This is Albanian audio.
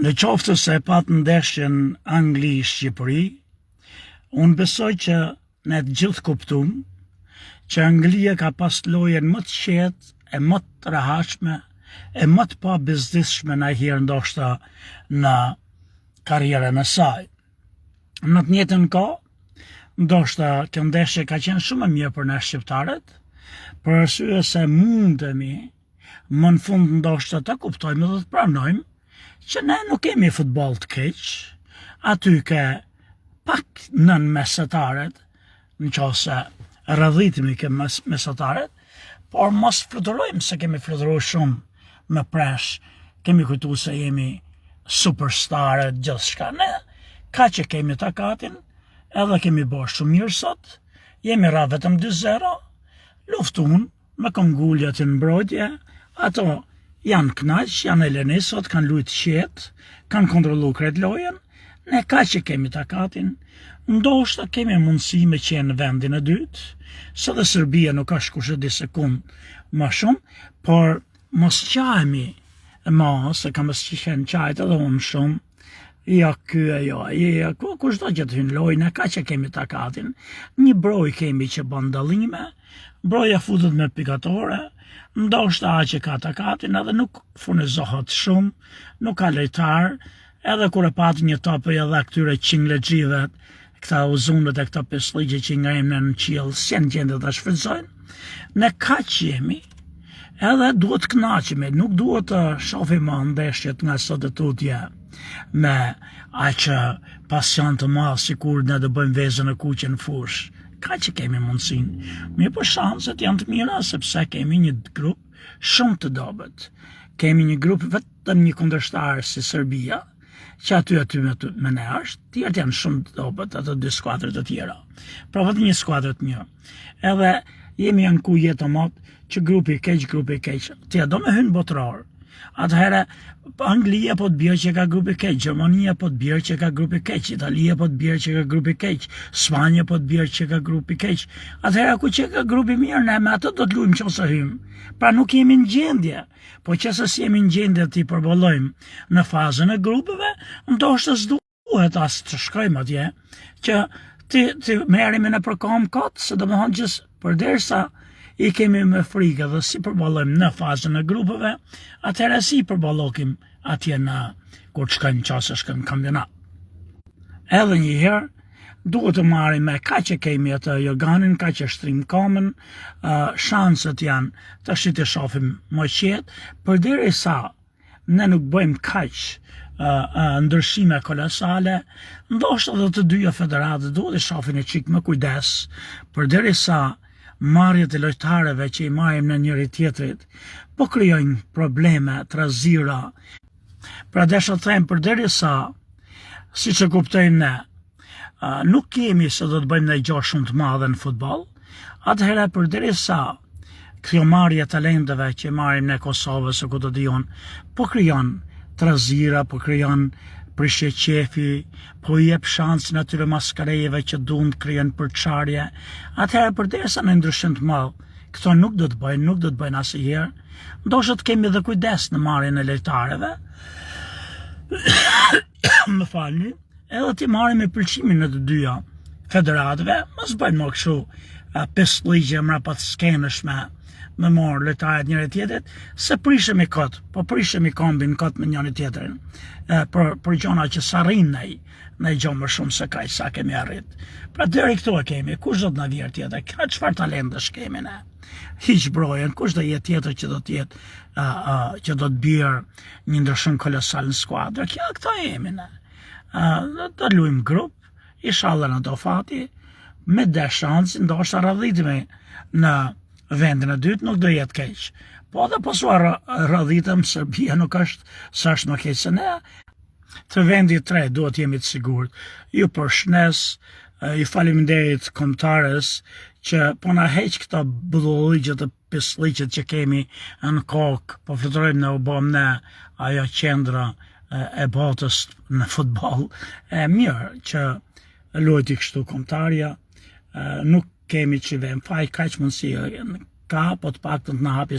Në qoftë se pat ndeshjen Angli-Shqipëri, unë besoj që ne të gjithë kuptum që Anglia ka pas lojën më të qetë, e më të rehatshme, e më të pa bezdishme në herë ndoshta në karrierën e saj. Në të njëjtën kohë, ndoshta kjo ndeshje ka qenë shumë e mirë për ne shqiptarët, për arsye se mundemi më në fund ndoshta të kuptojmë dhe të pranojmë që ne nuk kemi futboll të keq, aty ke pak nën mesataret, në qoftë se rrëdhitemi ke mesataret, por mos fluturojmë se kemi fluturuar shumë me presh, kemi kujtu se jemi superstarët, gjithçka. Ne ka që kemi takatin, edhe kemi bërë shumë mirë sot, jemi ra vetëm 2-0, luftun me këmbgullat në mbrojtje, ato janë knaq, janë elenisot, kanë lujtë qetë, kanë kontrollu krejt lojen, ne ka që kemi takatin, ndoshta kemi mundësi me qenë në vendin e dytë, se dhe Serbia nuk është kush e di sekund më shumë, por mos qajemi se ka mos qenë qajt edhe unë shumë, ja kush do që të hynë lojnë, ka që kemi takatin, një broj kemi që bën dallime, broja futet me pikatore, ndoshta që ka takatin edhe nuk furnizohet shumë, nuk ka lojtar, edhe kur e pat një topë edhe këtyre qinglegjive, këta uzunët e këta pesligje që ngajmë në qiell, si në gjendje ta shfrytëzojnë, ne kaq jemi, edhe duhet kënaqemi, nuk duhet të shohim ndeshjet nga sot e tutje me aq pasion të madh sikur ne do bëjmë vezën e kuqe në fush. Ka që kemi mundësin, mirë për shanset janë të mira, sepse kemi një grup shumë të dobët. Kemi një grup vetëm një kundërshtar si Serbia, që aty me ne është, tjerët janë shumë të dobët, ato 2 skuadrët të tjera. Pra vetëm një skuadrët një. Edhe jemi janë ku jetë o motë që grupi i keq, tja do me hynë botëror. Atëherë, Anglia po të bjerë që ka grupi keq, Gjermania po të bjerë që ka grupi keq, Italia po të bjerë që ka grupi keq, Spanja po të bjerë që ka grupi keq. Atëherë, ku që ka grupi mirë, ne me ato do të lujmë që ose hymë. Pra nuk jemi në gjendje, po që se si jemi në gjendje të i përballojmë në fazën e grupeve, ndoshta s'duhet as të shkojmë atje, që ti merremi në përkom kot, se do më thonë që përderisa i kemi me frikë dhe si përballojmë në fazën e grupeve, atëherë si përballokim atje në kur të shkojmë qase shkojmë kampionat. Edhe një herë, duhet të marrim me ka që kemi atë joganin, ka që shtrim kamën, shanset janë të të shohim më qetë, përderisa ne nuk bëjmë kaq ndryshime kolosale, ndoshta edhe të dyja federatët duhet të shohin e çik me kujdes, përderisa marrjet e lojtarëve që i marrim në njëri tjetrit, po krijojnë probleme, trazira. Pra desha të them, përderisa, siç e kuptojmë ne, nuk kemi se do të bëjmë ndonjë gjë shumë të madhe në futboll, atëherë përderisa kjo marrje talenteve që marrim në Kosovë se ku do dijon, po krijon trazira, po krijon prishje qefi, po i jep shansin atyre maskarejeve që duan të krijojnë përçarje. Atëherë përderisa në ndryshim të madh, këto nuk do të bëjnë asnjëherë. Ndoshta të kemi edhe kujdes në marrjen e lojtarëve. Më falni, edhe ti marrim me pëlqimin në të dyja federatëve, mos bëjmë më kështu pesligje mrapa të skenëshme me morë lojtarët njëri tjetrit, se prishemi kot, po prishemi kombin kot me njëri tjetrin, për gjona që s'arrin ne gjë më shumë se kaq sa kemi arrit. Pra deri këtu e kemi, kush do të na vjerë tjetër, ka çfarë talentesh kemi ne. Hiq brojen, kush do jetë tjetër që do të jetë që do të bjerë një ndryshim kolosal në skuadrë, këto jemi ne. Do luajmë grup, inshallah në do fati, me dhe shansi, ndoshta rrëdhitemi në vendin e dytë, nuk do jetë keq. Po dhe posuar rrëdhitëm, Serbia nuk është sa është më keq se ne. Të vendi 3 duhet jemi të sigurt. Ju përshnes, ju faleminderit kombëtarës që po na heq këto budulligjet e pesligjet që kemi në kokë, po fluturojmë në u bëm ne ajo qendra e botës në futboll. Mirë që luajti kështu kombëtarja, nuk kemi që vem faj kaq mundësi ka, po të paktën të na hapi